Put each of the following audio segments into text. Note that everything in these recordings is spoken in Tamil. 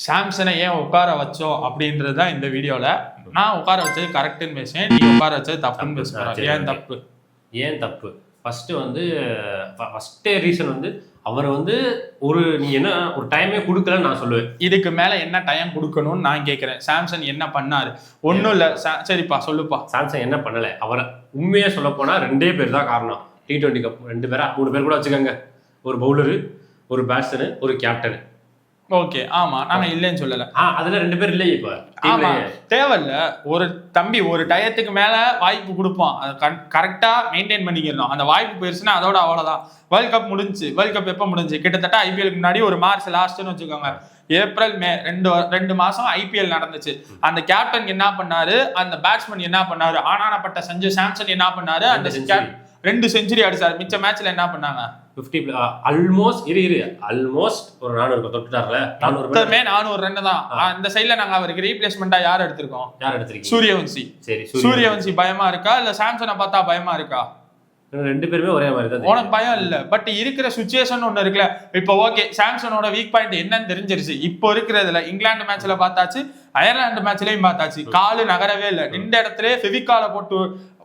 சாம்சனை ஏன் உட்கார வச்சோம் அப்படின்றது தான் இந்த வீடியோல. நான் உட்கார வச்சது கரெக்ட்னு பேசுவேன், நீ உட்கார வச்சது தப்புன்னு பேசுறேன். ஏன் தப்பு? ஃபர்ஸ்ட் ரீசன் வந்து அவர் வந்து நீ என்ன ஒரு டைமே கொடுக்கலன்னு நான் சொல்லுவேன். இதுக்கு மேல என்ன டைம் கொடுக்கணும்னு நான் கேட்கிறேன். சாம்சன் என்ன பண்ணாரு? ஒன்றும் இல்லை. சரிப்பா சொல்லுப்பா. சாம்சன் என்ன பண்ணலை? அவரை உண்மையாக சொல்ல போனால் 2 பேர் தான் காரணம். T20 கப் 2 பேரா 3 பேர் கூட வச்சுக்கோங்க. ஒரு பவுலரு, ஒரு பேட்ஸ்மேனு, ஒரு கேப்டனு. ஓகே, ஆமா, நாங்க இல்லைன்னு சொல்லல. அதுல 2 பேர் இல்லையே இப்ப. ஆமா, தேவையில்ல. ஒரு தம்பி ஒரு டயத்துக்கு மேல வாய்ப்பு கொடுப்போம், கரெக்டா மெயின்டைன் பண்ணிக்கிறோம். அந்த வாய்ப்பு போயிருச்சுன்னா அதோட அவ்வளவுதான். வேர்ல்ட் கப் முடிஞ்சு. வேர்ல்ட் கப் எப்ப முடிஞ்சு? கிட்டத்தட்ட ஐபிஎலுக்கு முன்னாடி ஒரு மார்ச் லாஸ்ட்னு வச்சுக்கோங்க. ஏப்ரல் மே 2 மாசம் ஐபிஎல் நடந்துச்சு. அந்த கேப்டன் என்ன பண்ணாரு, அந்த பேட்ஸ்மேன் என்ன பண்ணாரு, ஆனானப்பட்ட சஞ்சு சாம்சன் என்ன பண்ணாரு, அந்த 2 செஞ்சுரி அடிச்சாரு. மிச்ச மேட்ச்ல என்ன பண்ணாங்க? 50 ஆல்மோஸ்ட் ஒரு 400 தொட்டுட்டார்ல. 400 ரன் தான். அந்த சைடுல நாங்க அவருக்கு ரீப்ளேஸ்மெண்டா யார் எடுத்திருக்கோம்? சூரியவன்சி. சரி, சூரியவன்சி பயமா இருக்கா இல்ல சாம்சனை பார்த்தா பயமா இருக்கா? 2 பேருமே ஒரே மாதிரி தான். உனக்கு பயம் இல்ல, பட் இருக்கிற சுச்சுவேஷன் ஒண்ணு இருக்குல்ல. இப்போ ஓகே, சாம்சனோட வீக் பாயிண்ட் என்னன்னு தெரிஞ்சிருச்சு. இப்போ இருக்கிறதுல இங்கிலாந்து மேட்ச்ல பார்த்தாச்சு, அயர்லாந்து மேட்ச்லயும் பார்த்தாச்சு. காலு நகரவே இல்லை, நின்ற இடத்துல ஃபெவிகால போட்டு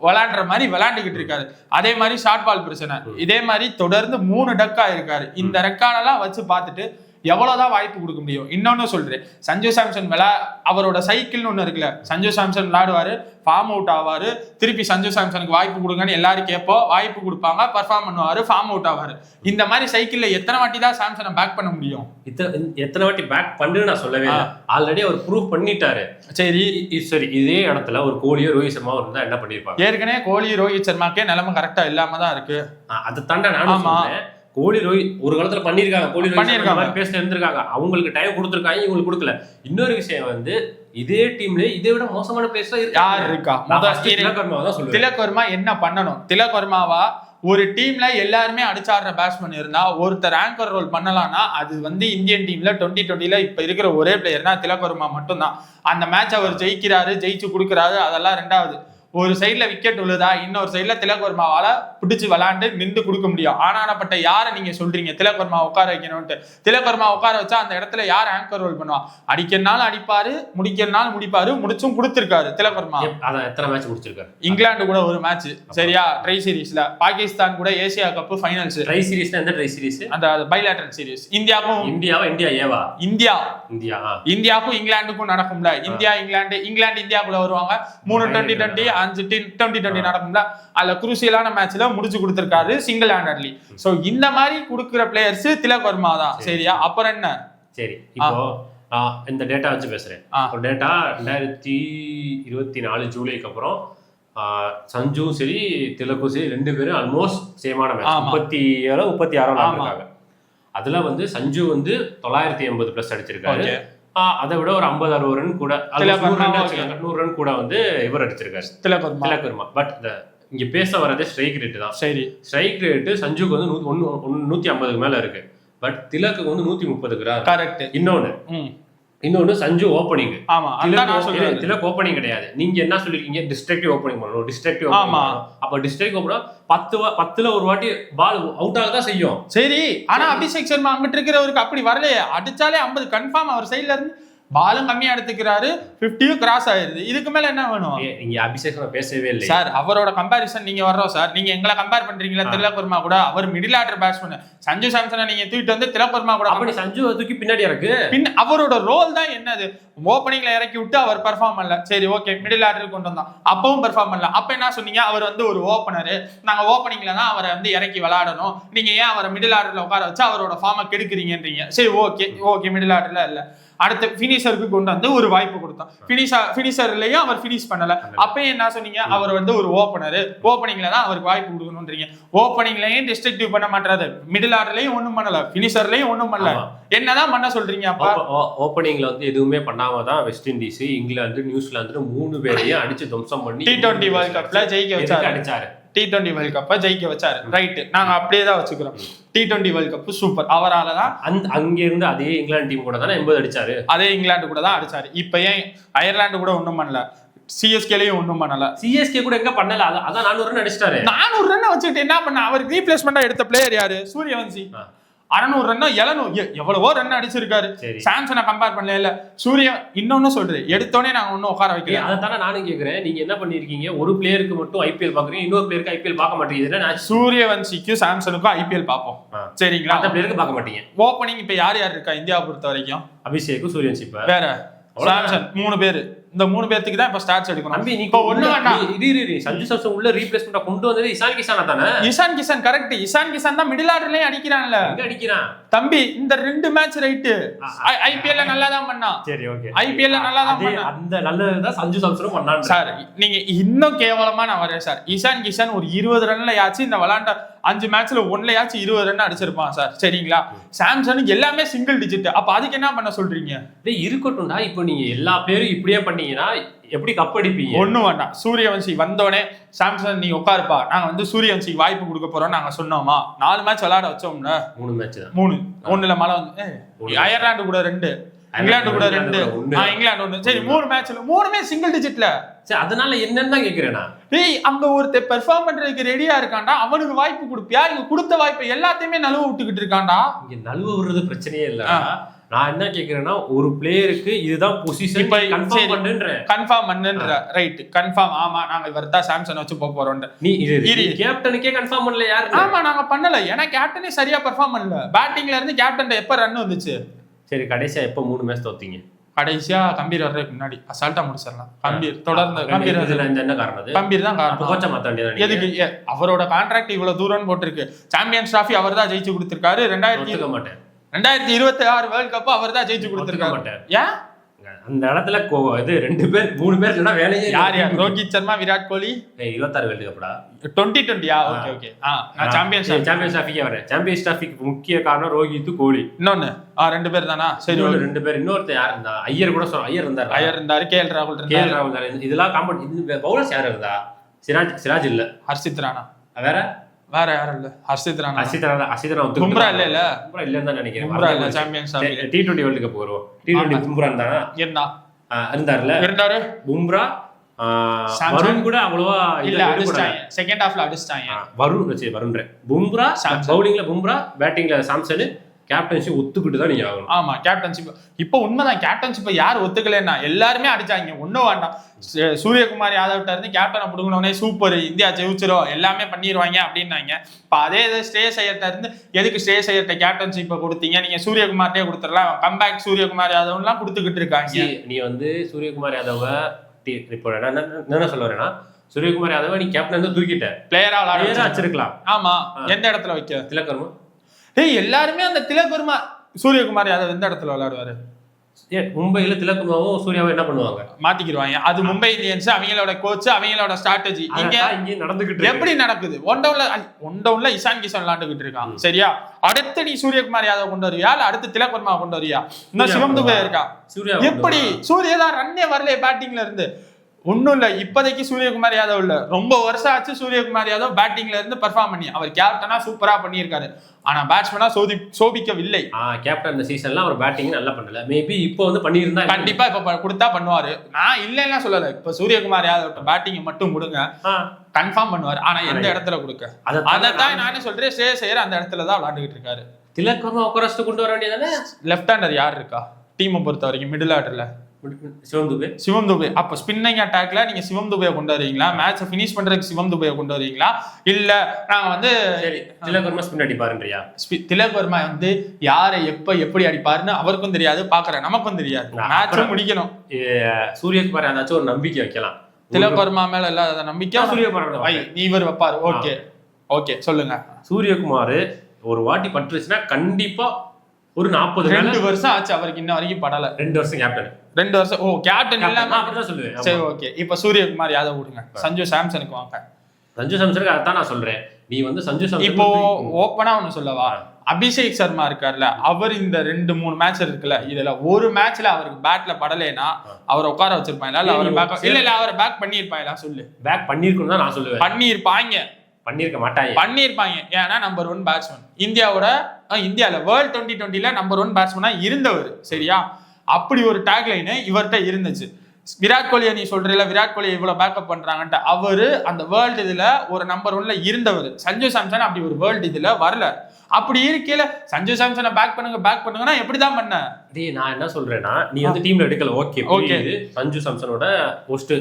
விளையாடுற மாதிரி விளையாண்டுகிட்டு இருக்காரு. அதே மாதிரி ஷார்ட் பால் பிரச்சனை. இதே மாதிரி தொடர்ந்து 3 டக்கா இருக்காரு. இந்த ரெக்கார்டெல்லாம் வச்சு பார்த்துட்டு எவ்வளவுதான் வாய்ப்பு கொடுக்க முடியும்? இன்னொன்னு சொல்றேன், சஞ்சு சாம்சன் அவரோட சைக்கிள்னு ஒண்ணு இருக்குல்ல. சஞ்சு சாம்சன் விளையாடுவாரு, ஃபார்ம் அவுட் ஆவாரு, திருப்பி சஞ்சு சாம்சனுக்கு வாய்ப்பு கொடுங்கன்னு எல்லாரும் கேட்போம். வாய்ப்பு கொடுப்பாங்க, பர்ஃபார்ம் பண்ணுவாரு, ஃபார்ம் அவுட் ஆவாரு. இந்த மாதிரி சைக்கிள்ல எத்தனை வாட்டி தான் சாம்சனை பேக் பண்ண முடியும்? எத்தனை வாட்டி பேக் பண்ணுன்னு நான் சொல்லவே இல்லை. ஆல்ரெடி அவர் ப்ரூவ் பண்ணிட்டாரு. சரி, இதே இடத்துல ஒரு கோலியோ ரோஹித் சர்மா இருந்தா என்ன பண்ணிருப்பாங்க? ஏற்கனவே கோலி ரோஹித் சர்மாக்கே நிலைமை கரெக்டா இல்லாம தான் இருக்கு. அதை தாண்ட நானும் கோலி ரோஹித் ஒரு காலத்துல பண்ணிருக்காங்க. கோலி ரோஹித் பேச இருந்திருக்காங்க. அவங்களுக்கு டைம் கொடுத்துருக்காங்க, இவங்களுக்கு கொடுக்கல. இன்னொரு விஷயம் வந்து இதே டீம்ல இதை விட மோசமான பிளேயர்ஸ் யார் இருக்கா? திலக் வர்மா என்ன பண்ணணும்? திலக் வர்மாவா ஒரு டீம்ல எல்லாருமே அடிச்சாடுற பேட்ஸ்மேன் இருந்தா ஒருத்தர் ஆங்கர் ரோல் பண்ணலாம்னா அது வந்து இந்தியன் டீம்ல 2020 இப்ப இருக்கிற ஒரே பிளேயர்னா திலக் வர்மா மட்டும்தான். அந்த மேட்ச் அவர் ஜெயிக்கிறாரு, ஜெயிச்சு கொடுக்குறாரு, அதெல்லாம் ரெண்டாவது. ஒரு சைட்ல விக்கெட் விழுதா, இன்னொரு சைட்ல திலக் வர்மாவால பிடிச்சு விளாண்டு நின்று கொடுக்க முடியும். ஆனானப்பட்ட யாரை நீங்க சொல்றீங்க திலக் வர்மா உட்கார வைக்கணும்ட்டு? திலக் வர்மா உட்கார வச்சா அந்த இடத்துல யார் ஆங்கர் ரோல் பண்ணுவா? அடிக்கிறனாலும் அடிப்பாரு, முடிக்கிறனாலும் முடிப்பாரு, முடிச்சும் கொடுத்திருக்காரு திலக் வர்மா. எத்தனை மேட்ச் முடிச்சிருக்காரு? இங்கிலாந்து கூட ஒரு மேட்ச், சரியா, ட்ரை சீரீஸ்ல. பாகிஸ்தான் கூட ஏசியா கப் ஃபைனல்ஸ். ட்ரை சீரீஸ்ல எந்த ட்ரை சீரீஸ்? அந்த பைலேட்டரல் சீரீஸ். இந்தியாவுக்கும் இங்கிலாந்துக்கும் நடக்கும்ல. இங்கிலாந்து இந்தியாக்குள்ள வருவாங்க. 3 2020 5 2020 நடக்கும்ல. அதுல குரூசியலான மேட்ச்ல முடிச்சு கொடுத்திருக்காரு சிங்கிள் ஹேண்டட்லி. சோ இந்த மாதிரி கொடுக்கிற பிளேயர்ஸ் திலக் வர்மா தான். சரியா, அப்புறம் என்ன? சரி, இப்போ இந்த டேட்டா வச்சு பேசுறேன். ஒரு டேட்டா 2024 ஜூலைக்கு அப்புறம் சஞ்சுவும் சரி திலக்கும் சரி 2 பேரும் ஆல்மோஸ்ட் சேமான மேட்ச் 37 36 இருக்காங்க. அதுல வந்து சஞ்சு வந்து 980 பிளஸ் அடிச்சிருக்காரு. அதை விட ஒரு 50-60 ரன் கூட, 100 ரன் கூட வந்து இவர் அடிச்சிருக்காரு திலக் வர்மா. பட் இங்க பேச வர்றது ஸ்ட்ரைக் ரேட் தான். சரி, ஸ்ட்ரைக் ரேட் சஞ்சுக்கு வந்து 150 மேல இருக்கு. பட் திலக்கு வந்து 130. கரெக்ட். இன்னொன்னு சஞ்சு ஓப்பனிங். ஆமா, திலக் ஓப்பனிங் கிடையாது. நீங்க என்ன சொல்லிருக்கீங்க? டிஸ்ட்ரக்டிவ் ஓப்பனிங் பண்ணணும், டிஸ்ட்ரக்டிவ். அப்ப டிஸ்ட்ரக்டிவ் ஓப்பனா 10ல ஒரு வாட்டி பால் அவுட் ஆகதான் செய்யும். சரி, ஆனா அபிஷேக் சர்மா அங்கிட்டு இருக்கிறவருக்கு அப்படி வரலையே. அடிச்சாலே 50 கன்ஃபார்ம். அவர் சைட்ல இருந்து பாலும் கம்மியா எடுத்துக்கிறாரு, 50 கிராஸ் ஆயிருது. இதுக்கு மேல என்ன வேணும்? நீங்க அபிஷேக் பேசவே இல்லை சார். அவரோட கம்பேரிசன் நீங்க வர்றோம் சார். நீங்க எங்களை கம்பேர் பண்றீங்களா திலக் வர்மா கூட? அவர் மிடில் ஆர்டர் பேட்ஸ்மேன். சஞ்சு சாம்சனை நீங்க தூக்கிட்டு வந்து திலக் வர்மா கூட அப்படி சஞ்சு தூக்கி பின்னாடி இருக்கு. அவரோட ரோல் தான் என்னது? ஓப்பனிங்ல இறக்கி விட்டு அவர் பெர்ஃபார்ம் பண்ணல. சரி, ஓகே, மிடில் ஆர்டர் கொண்டு வந்தோம், அப்பவும் பெர்ஃபார்ம் பண்ணல. அப்ப என்ன சொன்னீங்க? அவர் வந்து ஒரு ஓப்பனரு, நாங்க ஓப்பனிங்ல தான் அவரை வந்து இறக்கி விளையாடணும், நீங்க ஏன் அவரை மிடில் ஆர்டர்ல உட்கார வச்சு அவரோட ஃபார்மை கெடுக்குறீங்கன்றீங்க. சரி, ஓகே, மிடில் ஆர்டர்ல இல்ல. அடுத்து பினிஷருக்கு கொண்டு வந்து ஒரு வாய்ப்பு கொடுத்தோம். பினிஷர்லயும் அவர் பினிஷ் பண்ணல. அப்பயும் என்ன சொன்னீங்க? அவர் வந்து ஒரு ஓப்பனரு, ஓப்பனிங்ல தான் அவருக்கு வாய்ப்பு கொடுக்கணும்ன்றீங்க. ஓப்பனிங்லயும் டிஸ்ட்ரக்டிவ் பண்ண மாட்டாரு, மிடில் ஆர்டர்லயும் ஒண்ணும் பண்ணல, பினிஷர்லயும் ஒண்ணும் பண்ணல. என்னதான் பண்ண சொல்றீங்க? அப்ப ஓப்பனிங்ல வந்து எதுவுமே பண்ணாம தான் வெஸ்ட் இண்டீஸ், இங்கிலாந்து, நியூசிலாந்து 3 பேரையும் அடிச்சு துவம்சம் பண்ணி T20 வேர்ல்ட் கப்ல ஜெயிக்க வச்சாரு. அடிச்சாரு. T20 வேர்ல்ட் கப்பை ஜெயிக்க வச்சாரு. ரைட், நாங்க அப்படியே தான் வச்சுக்கிறோம். T20 world cup super. அவரால் தான் அங்க இருந்து அதே இங்கிலாந்து டீம் கூட தானே 80 அடிச்சாரு. அதே இங்கிலாந்து கூட தான் அடிச்சாரு. இப்ப ஏன் அயர்லாந்து கூட ஒண்ணும் பண்ணல, சிஎஸ்கேலயும் ஒண்ணும் பண்ணல. சிஎஸ்கே கூட எங்க பண்ணல. அதான் 400 ரன் அடிச்சிட்டாரு. 400 ரன் வச்சுட்டு என்ன பண்ண? அவருக்கு ரீப்ளேஸ்மெண்டா எடுத்த பிளேயர் யாரு? சூரியவன்சி. 600 ரன் 700 எவ்வளவோ ரன் அடிச்சிருக்காரு. சாம்சனை கம்பேர் பண்ணல. இல்ல சூர்யா இன்னொன்னு சொல்றேன், எடுத்தோடனே நாங்க ஒன்னும் உட்கார வைக்கல. அதைத்தானே நானும் கேக்குறேன். நீங்க என்ன பண்ணிருக்கீங்க, ஒரு பிளேயருக்கு மட்டும் ஐபிஎல் பாக்குறீங்க, இன்னொரு பிளேயருக்கு ஐபிஎல் பார்க்க மாட்டீங்க. சூரியவன்சிக்கும் சாம்சனுக்கும் ஐபிஎல் பார்ப்போம் சரிங்களா, அந்த பிளேயருக்கு பார்க்க மாட்டீங்க. ஓப்பனிங் இப்ப யார் யார் இருக்கா இந்தியாவை பொறுத்த வரைக்கும்? அபிஷேக், சூரியவன்சி, வேற சாம்சன், 3 பேரு. இந்த 3 பேருக்கு தான் இப்ப ஸ்டார்ட்ஸ் எடுக்கணும். நம்பி நீ இப்ப ஒண்ணு வேண்டாம். சஞ்சு சாம்சன் உள்ள ரீப்ளேஸ்மென்ட்டா கொண்டு வந்தது இசான் கிஷானா தானே? இசான் கிஷன் கரெக்ட். இசான் கிஷன் தான் மிடில் ஆர்டர்லயே அடிக்கிறான்ல. எங்க அடிக்கிறான் தம்பி? இந்த 2 மேட்ச் ரைட். ஐபிஎல்ல நல்லா தான் பண்ணான். சரி ஓகே. ஐபிஎல்ல நல்லா தான் பண்ணான். அந்த நல்லதுதான் சஞ்சு சாம்சனும் பண்ணான் சார். நீங்க இன்னும் கேவலமா நான் வரேன் சார். இசான் கிஷன் ஒரு 20 ரன்ல யாச்சு இந்த விளையாண்ட 5 மேட்ச்ல 1லயாச்சும் 20 ரன் அடிச்சிருப்பான் சார் சரிங்களா. சாம்சனுக்கு எல்லாமே சிங்கிள் டிஜிட். அப்ப அதுக்கு என்ன பண்ண சொல்றீங்க? இருக்கட்டும்டா. இப்போ நீங்க எல்லா பேரும் இப்படியே பண்ணீங்கன்னா எப்படி கப் அடிப்பீங்க? ஒண்ணும் வேண்டாம். சூரியவன்சி வந்தோடனே சாம்சன் நீ உட்காருப்பா, நாங்க வந்து சூரியவன்சிக்கு வாய்ப்பு கொடுக்க போறோம் நாங்க சொன்னோமா. 4 மேட்ச் விளையாட வச்சோம்ல. 3 மேட்ச் தான். 3 1ல மழை வந்து அயர்லாந்து கூட 2, இங்கிலாந்து கூட 2, இங்கிலாந்து 1. சரி 3 மேட்ச்ல 3மே சிங்கிள் டிஜிட்ல. சரி அதனால என்னன்னு தான் கேக்குறேன். டேய் அங்க ஒருத்தர் பெர்ஃபார்ம் பண்றதுக்கு ரெடியா இருக்கான்டா, அவனுக்கு வாய்ப்பு கொடுப்பியா? இங்க கொடுத்த வாய்ப்பை எல்லாத்தையுமே நழுவ விட்டுக்கிட்டு இருக்கான்டா. இங்க நழுவ விடுறது பிரச்சனையே இல்ல. நான் என்ன கேக்குறேன்னா, ஒரு பிளேயருக்கு இதுதான் பொசிஷன் கன்ஃபார்ம் பண்ணுன்ற ரைட் கன்ஃபார்ம். ஆமா நாங்க இவர்தா சாம்சன் வச்சு போக போறோம். நீ கேப்டனுக்கே கன்ஃபார்ம் பண்ணல யாரு? ஆமா நாங்க பண்ணல. ஏன்னா கேப்டனே சரியா பெர்ஃபார்ம் பண்ணல. பேட்டிங்ல இருந்து கேப்டன் எப்ப ரன் வந்துச்சு? சரி கடைசியா எப்ப 3 மேட்ச் தோத்தீங்க? கடைசியா கம்பீர் வர்றதுக்கு முன்னாடி அசால்ட்டா முடிச்சிடலாம். கம்பீர் தொடர்ந்து கம்பீர் என்ன காரணம்? கம்பீர் தான் காரணம். கோச்ச மாத்த வேண்டியது. எதுக்கு? அவரோட கான்ட்ராக்ட் இவ்வளவு தூரம் போட்டிருக்கு. சாம்பியன்ஸ் டிராஃபி அவர் தான் ஜெயிச்சு கொடுத்திருக்காரு. 2026 வேர்ல்ட் கப் அவர் தான் ஜெயிச்சு கொடுத்திருக்காரு. ஏன் அந்த இடத்துல இது 2 பேர் 3 பேர் இல்லனா வேலையே யார் யார்? Rohit Sharma, Virat Kohli. 26 world கப்டா 2020. Okay okay. நான் சாம்பியன்ஸ் டிராஃபிக்கு வரேன். சாம்பியன்ஸ் டிராஃபிக்கு முக்கிய காரணம் ரோஹித், கோலி. இன்னொன்னு 2 பேர் தானா? சரி 2 பேர். இன்னொருத்தர் யார் இருந்தா? ஐயர் கூட சொல்ற. ஐயர் இருந்தாரு. கேஎல் ராகுல் இருந்தாரு. இதெல்லாம் காம்படிஷன். பவுலர்ஸ் யார் இருந்தா? சிராஜ் இல்ல. ஹர்ஷித் ராணா. வேற யாரும் இல்ல. ஹர்ஷித் ராணா. பும்ரா இல்லன்னு தான் நினைக்கிறேன். பும்ரா இல்ல. சாம்பியன்ஸ் T20 வேர்ல்ட் கப் வரும். T20 பும்ரா இருந்தாரு. பும்ரா வருண் கூட அவ்வளவா இல்ல. அடிச்சாங்க செகண்ட் ஹாஃப்ல அடிச்சாங்க. வருண்ற பும்ரா பவுலிங்ல பும்ரா, பேட்டிங்ல சாம்சன். கேப்டன்ஷிப் ஒத்துக்கிட்டு தான் நீங்க ஆகணும். ஆமா கேப்டன்ஷிப் இப்போ உண்மைதான். கேப்டன்ஷிப் யார் ஒத்துக்கலன்னா எல்லாருமே அடிச்சாங்க. ஒன்னும் வேண்டாம். சூரியகுமார் யாதவ்ட்ட இருந்து கேப்டனை புடுங்கினோடனே சூப்பர் இந்தியா ஜெயிச்சிரும் எல்லாமே பண்ணிடுவாங்க அப்படின்னாங்க. இப்போ அதே ஸ்ரேயஸ் ஐயர்ட்ட இருந்து எதுக்கு ஸ்ரேயஸ் ஐயர்ட்ட கேப்டன்ஷிப்பை கொடுத்தீங்க? நீங்க சூரியகுமார்ட்டே கொடுத்துடலாம். கம்பேக் சூரியகுமார் யாதவ்லாம் கொடுத்துக்கிட்டு இருக்காங்க. நீ வந்து சூரியகுமார் யாதவ இப்போ என்ன சொல்ல வரேன்னா, சூரியகுமார் யாதவ நீ கேப்டன் வந்து தூக்கிட்ட, பிளேயரா வச்சிருக்கலாம். ஆமா எந்த இடத்துல வைக்க? திலக் வர்மா. எல்லாருமே அந்த திலக் வர்மா சூரியகுமார் யாதவ் எந்த இடத்துல விளையாடுவாரு? மும்பைல திலக் வர்மாவும் சூர்யாவும் என்ன பண்ணுவாங்க? மாத்திக்கிடுவாங்க. அது மும்பை இந்தியன்ஸ், அவங்களோட கோச், அவங்களோட ஸ்ட்ராட்டஜி. இங்க நடந்துகிட்டு எப்படி நடக்குது? ஒன் டவுன்ல இசான் கிஷன் விளையாண்டுகிட்டு இருக்கான் சரியா. அடுத்து நீ சூரியகுமார் யாதவ் கொண்டு வருவியா இல்ல அடுத்து திலக் வர்மா கொண்டு வருவியா? இன்னும் சிவம் துபே இருக்கா. எப்படி? சூர்யா தான் ரன்னே வரல பேட்டிங்ல இருந்து. ஒன்னும் இல்ல. இப்போதைக்கு சூரியகுமார் யாதவ் இல்ல, ரொம்ப வருஷம் ஆச்சு சூரியகுமார் யாதவ் பேட்டிங்ல இருந்து பெர்ஃபார்ம் பண்ணி. அவர் கேப்டனா சூப்பரா பண்ணியிருக்காரு. ஆனா பேட்ஸ்மேனா சோபிக்கவில்லை. கேப்டன் இந்த சீசன்ல அவர் பேட்டிங் நல்லா பண்ணல. மேபி இப்போ வந்து பண்ணியிருந்தா கண்டிப்பா இப்ப கொடுத்தா பண்ணுவாரு. நான் இல்லைன்னா சொல்லல. இப்ப சூரியகுமார் யாதவ் பேட்டிங் மட்டும் கொடுங்க, கன்ஃபார்ம் பண்ணுவாரு. ஆனா எந்த இடத்துல கொடுக்க? அதான் நானே சொல்றேன். ஸ்ரேயஸ் ஐயர் அந்த இடத்துல தான் விளையாண்டுகிட்டு இருக்காரு. திலக் வர்மா உட்காரஸ்ட் கொண்டு வர வேண்டியதானே? லெஃப்ட் ஹேண்டர் யார் இருக்கா டீமை பொறுத்த வரைக்கும் மிடில் ஆர்டர்ல? சிவம் துபே. அப்ப ஸ்பின்னிங் அட்டாக்ல நீங்க சிவம் துபே கொண்டு வரீங்களா? மேட்சை ஃபினிஷ் பண்றதுக்கு சிவம் துபே கொண்டு வரீங்களா? இல்ல நாங்க வந்து திலக் வர்மா ஸ்பின் அடிப்பாருன்றியா? திலக் வர்மா வந்து யாரை எப்ப எப்படி அடிப்பாருன்னு அவருக்கும் தெரியாது, பாக்குற நமக்கும் தெரியாது. மேட்ச் முடிக்கணும். சூரியகுமார் ஏதாச்சும் ஒரு நம்பிக்கை வைக்கலாம். திலக் வர்மா மேல இல்லாத நம்பிக்கை சூரியகுமார் இவர் வைப்பாரு. ஓகே ஓகே சொல்லுங்க. சூரியகுமார் ஒரு வாட்டி பட்டுருச்சுன்னா கண்டிப்பா ஒரு 40 வருஷம் ஆச்சு அவருக்கு இன்ன வரைக்கும் படல. 2 வருஷம் கேப்டன். 2 வருஷம். ஓ கேப்டன் இல்லாம அப்படிதான் சொல்லுவேன். சரி ஓகே. இப்ப சூரியகுமார் யாதவ் விடுங்க, சஞ்சு சாம்சனுக்கு வாங்க. சஞ்சு சாம்சனுக்கு அதான் நான் சொல்றேன். நீ வந்து சஞ்சு சாம்சன் இப்போ ஓப்பனா ஒண்ணு சொல்லவா? அபிஷேக் சர்மா இருக்கார்ல, அவர் இந்த 2-3 மேட்ச் இருக்குல்ல, இதுல ஒரு மேட்ச்ல அவருக்கு பேட்ல படலைன்னா அவரை உட்கார வச்சிருப்பாங்களா இல்ல அவர் பேக் இல்ல அவரை பேக் பண்ணிருப்பாங்களா? சொல்லு. பேக் பண்ணிருக்கணும் தான் நான் சொல்லுவேன். பண்ணிருக்க மாட்டாங்க. பண்ணிருப்பாங்க. ஏன்னா நம்பர் 1 பேட்ஸ்மேன் இந்தியால வேர்ல்ட் 2020ல நம்பர் 1 பேட்ஸ்மேனா இருந்தவர் சரியா. அப்படி ஒரு டேக் லைன் இவர்கிட்ட இருந்துச்சு. விராட் கோலியை நீ சொல்றீல, விராட் கோலி இவ்வளவு பேக்கப் பண்றாங்கன்ட்டு, அவரு அந்த வேர்ல்டு இதுல ஒரு நம்பர் 1ல இருந்தவர். சஞ்சு சாம்சன் அப்படி ஒரு வேர்ல்டு இதுல வரல. அப்படி இருக்கையில சஞ்சு சாம்சனை பேக் பண்ணுங்கன்னா எப்படிதான் பண்ண? நான் என்ன சொல்றேன்னா, நீ வந்து டீம்ல எடுக்கல, ஓகே. சஞ்சு சாம்சனோட ஒஸ்ட்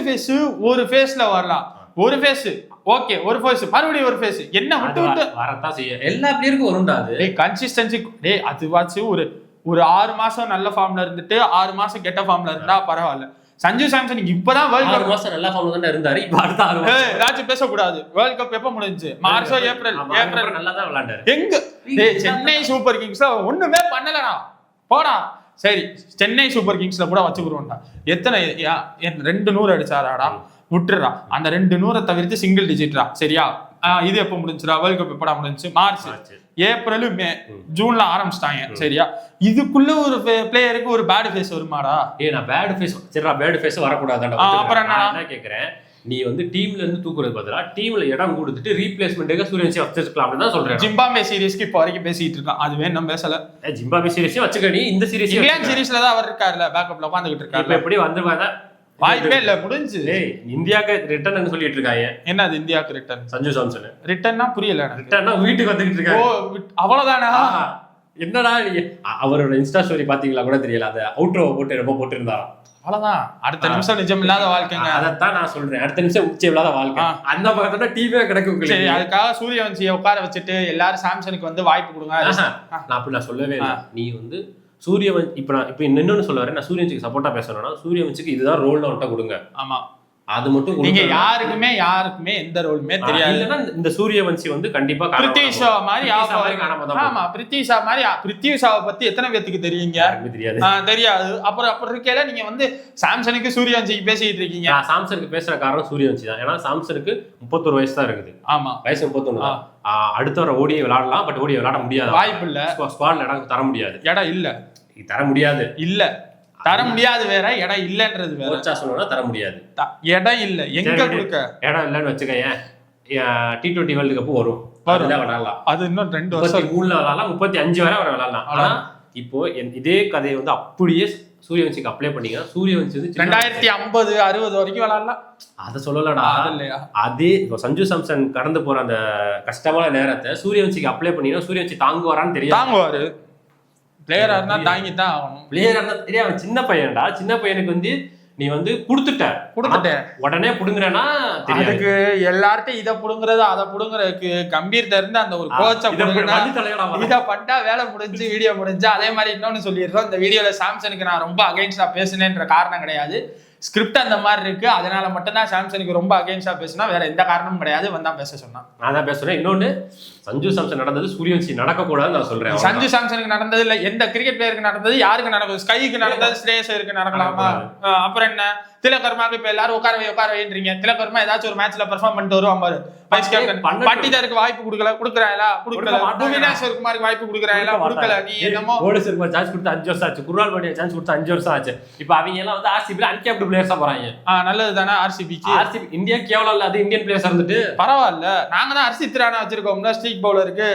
ஃபேஸ் ஒரு ஃபேஸ்ல வரலாம், ஒரு ஃபேஸ் ஓகே, ஒரு ஃபேஸ் மறுபடியும் ஒரு ஃபேஸ், என்ன விட்டு வரத்தான் செய்ய எல்லா பிளேயருக்கும் வரும்டா அது. கன்சிஸ்டன்சி அதுவாச்சு ஒரு 6 மாசம் நல்ல ஃபார்ம்ல இருந்துட்டு 6 மாசம் கெட்ட ஃபார்ம்ல இருந்தா பரவாயில்ல. சஞ்சு சாம்சன் இப்பதான் வேர்ல்ட் கப் 6 மாசம் நல்ல ஃபார்ம்ல தான் இருந்தாரு. இப்ப அடுத்த 6 மாசம் ஏதாச்சும் பேசக்கூடாது. வேர்ல்ட் கப் எப்ப முடிஞ்சு? மார்ச் ஏப்ரல் நல்லா தான் விளையாண்டாரு. எங்க சென்னை சூப்பர் கிங்ஸ்ல ஒண்ணுமே பண்ணலடா, போடா. சரி, சென்னை சூப்பர் கிங்ஸ்ல கூட வச்சுக்கிறோம்டா. எத்தனை 200 அடிச்சாராடா, விட்டுறா. அந்த 200 தவிர்த்து சிங்கிள் டிஜிட்ரா. சரியா, இது எப்ப முடிஞ்சுடா? வேர்ல்ட் கப் எப்படா முடிஞ்சு? மார்ச், ஏப்ரல், மே, ஜூன்ல ஆரம்பிச்சிட்டாங்க. சரியா, இதுக்குள்ள ஒரு பிளேயருக்கு ஒரு பேட் ஃபேஸ் வருமாடா? நான் பேட் ஃபேஸ், சரிடா, பேட் ஃபேஸ் வரக்கூடாதுடா. அப்புறம் என்ன கேக்குறேன், நீ வந்து டீம்ல இருந்து தூக்குறது பதிலா டீம்ல இடம் கொடுத்துட்டு ரீப்ளேஸ்மெண்ட்டுக்கு சூரியவன்சி வச்சிருக்கலாம் தான் சொல்றேன். ஜிம்பாப்வே சீரிஸ்க்கு இப்போ வரைக்கும் பேசிட்டு இருக்கான், அதுவே நம்ம பேசல. ஜிம்பாப்வே சீரிஸையும் வச்சுக்க, நீ இந்த சீரிஸ் இங்கிலாந்து சீரிஸ்ல தான் அவர் இருக்காருல்ல, பேக்கப்ல உட்காந்துக்கிட்டு இருக்காரு. எப்படி வந்துருவாங்க? வாய்ப்பே இல்ல, முடிஞ்சு. இந்தியாவுக்கு ரிட்டர்ன் சொல்லிட்டு இருக்காங்க. என்னது இந்தியாவுக்கு ரிட்டர்ன்? சஞ்சு சாம்சன் ரிட்டர்ன்னா புரியல. ரிட்டர்ன்னா வீட்டுக்கு வந்துகிட்டு இருக்காரு. அவ்வளவுதானா? என்னடா அவரோட இன்ஸ்டா ஸ்டோரி பாத்தீங்களா கூட தெரியல, அந்த அவுட்ரோ போட்டு ரொம்ப போட்டுருந்தாராம். அவ்வளவுதான், அடுத்த நிமிஷம் நிஜம் இல்லாத வாழ்க்கைங்க. அதைத்தான் நான் சொல்றேன், அடுத்த நிமிஷம் உச்சம் இல்லாத வாழ்க்கை. அந்த பக்கத்துல டிவியே கிடைக்கும். சரி, அதுக்காக சூரியவன்சியை உட்கார வச்சுட்டு எல்லாரும் சாம்சனுக்கு வந்து வாய்ப்பு கொடுங்க. நான் அப்படி நான் சொல்லவே இல்லை. நீ வந்து சூரியவன்சி இப்ப இன்னொன்னு சொல்ல வரேன், நான் சூரியவன்சிக்கு சப்போர்ட்டா பேசணும்னா சூரியவன்சிக்கு இதுதான் ரோல் வந்துட்டா கொடுங்க. ஆமா, அது மட்டும் நீங்க யாருக்குமே எந்த ரோலுமே தெரியாது. இல்லன்னா இந்த சூரியவன்சி வந்து கண்டிப்பா பிரித்திஷா மாதிரி ஆமா, பிரித்திஷா மாதிரி. பிரித்திஷாவை பத்தி எத்தனை பேத்துக்கு தெரியுங்க? தெரியாது. அப்புறம் இருக்கையில நீங்க வந்து சாம்சனுக்கு சூரியவன்சிக்கு பேசிட்டு இருக்கீங்க. சாம்சனுக்கு பேசுற காரணம் சூரியவன்சி தான். ஏன்னா சாம்சனுக்கு 31 வயசு தான் இருக்குது. ஆமா, வயசு 31 தான். அடுத்த வர ஓடியை விளையாடலாம், பட் ஓடியை விளையாட முடியாது, வாய்ப்பு இல்ல. ஸ்குவாட்ல இடம் தர முடியாது, இடம் இல்ல, தர முடியாது, இல்ல தர முடியாது வேற, இடம் இல்லன்றது வேற. கோச்சா சொன்னா தர முடியாது, இடம் இல்ல. எங்க கொடுக்க இடம் இல்லன்னு வச்சுக்கேன். T20 வேர்ல்டு கப் வரும், விளையாடலாம். அது இன்னும் 2 வருஷம் 33ல விளையாடலாம், 35 வரை அவர் விளையாடலாம். ஆனா இப்போ இதே கதையை வந்து அப்படியே சூரியவன்சிக்கு அப்ளை பண்ணீங்க. சூரியவன்சி வந்து 2050 60 வரைக்கும் விளையாடலாம். அதை சொல்லலடா. அதே சஞ்சு சாம்சன் கடந்து போற அந்த கஷ்டமான நேரத்தை சூரியவன்சிக்கு அப்ளை பண்ணீங்கன்னா சூரியவன்சி தாங்குவாரான்னு தெரியும். தாங்குவாரு. பிளேயரா இருந்தா தாங்கி தான் ஆகணும். பிளேயரா இருந்தா தெரியும். அவன் சின்ன பையன்டா. சின்ன பையனுக்கு வந்து நீ வந்து கொடுத்துட்ட உடனே புடுங்குறேன்னா அதுக்கு எல்லார்ட்டையும் இதை புடுங்குறது அதை புடுங்குறதுக்கு கம்பீர்ட்ட இருந்து அந்த ஒரு கோச்சை இதை பண்ணிட்டா வேலை முடிஞ்சு வீடியோ முடிஞ்சு. அதே மாதிரி இன்னொன்னு சொல்லிடுறோம், இந்த வீடியோல சாம்சனுக்கு நான் ரொம்ப அகைன்ஸ்டா பேசுனேன்ற காரணம் கிடையாது, ஸ்கிரிப்ட் அந்த மாதிரி இருக்கு, அதனால மட்டும்தான் சாம்சனுக்கு ரொம்ப அகைன்ஸ்டா பேசினா, வேற எந்த காரணமும் கிடையாது. வந்தா பேச சொன்னா நான் தான் பேசுறேன். இன்னொன்னு, சஞ்சு சாம்சன் நடந்தது சூரியவன்சி நடக்க கூடாதுன்னு நான் சொல்றேன். சஞ்சு சாம்சனுக்கு நடந்தது இல்ல, எந்த கிரிக்கெட் பிளேயருக்கு நடந்தது, யாருக்கு நடக்குது? ஸ்கைக்கு நடந்தது, ஸ்ரேயஸருக்கு நடக்கலாமா? அப்புறம் என்ன, திலகர்மாக்கு இப்ப எல்லாரும் உட்கார வைன்றீங்க. திலகர்மா ஏதாச்சும் ஒரு மேட்ச்ல பெர்ஃபார்ம் பண்ணிட்டு வருவான் பாரு, வைஸ் கேப்டன். பட்டிதாருக்கு வாய்ப்பு கொடுக்குறாங்களா? புவனேஸ்வர்குமாருக்கு வாய்ப்பு கொடுக்கல. நீ என்னமோ புவனேஸ்வர்குமார் சான்ஸ் கொடுத்து 5 வருஷம் ஆச்சு, குர்ரால் பாண்டியா சான்ஸ் கொடுத்து 5 வருஷம் ஆச்சு. இப்ப அவங்க எல்லாம் வந்து ஆர்சிபி அன்கேப்டு பிளேயர்ஸா போறாங்க. நல்லது தானே ஆர்சிபிக்கு. ஆர்சிபி இந்தியா கேவலம் இல்ல, அது இந்தியன் பிளேயர்ஸ் இருந்துட்டு பரவாயில்ல. நாங்க தான் ஹர்ஷித் ராணா வச்சிருக்கோம்ல ஸ்ட்ரீக் பவுலருக்கு.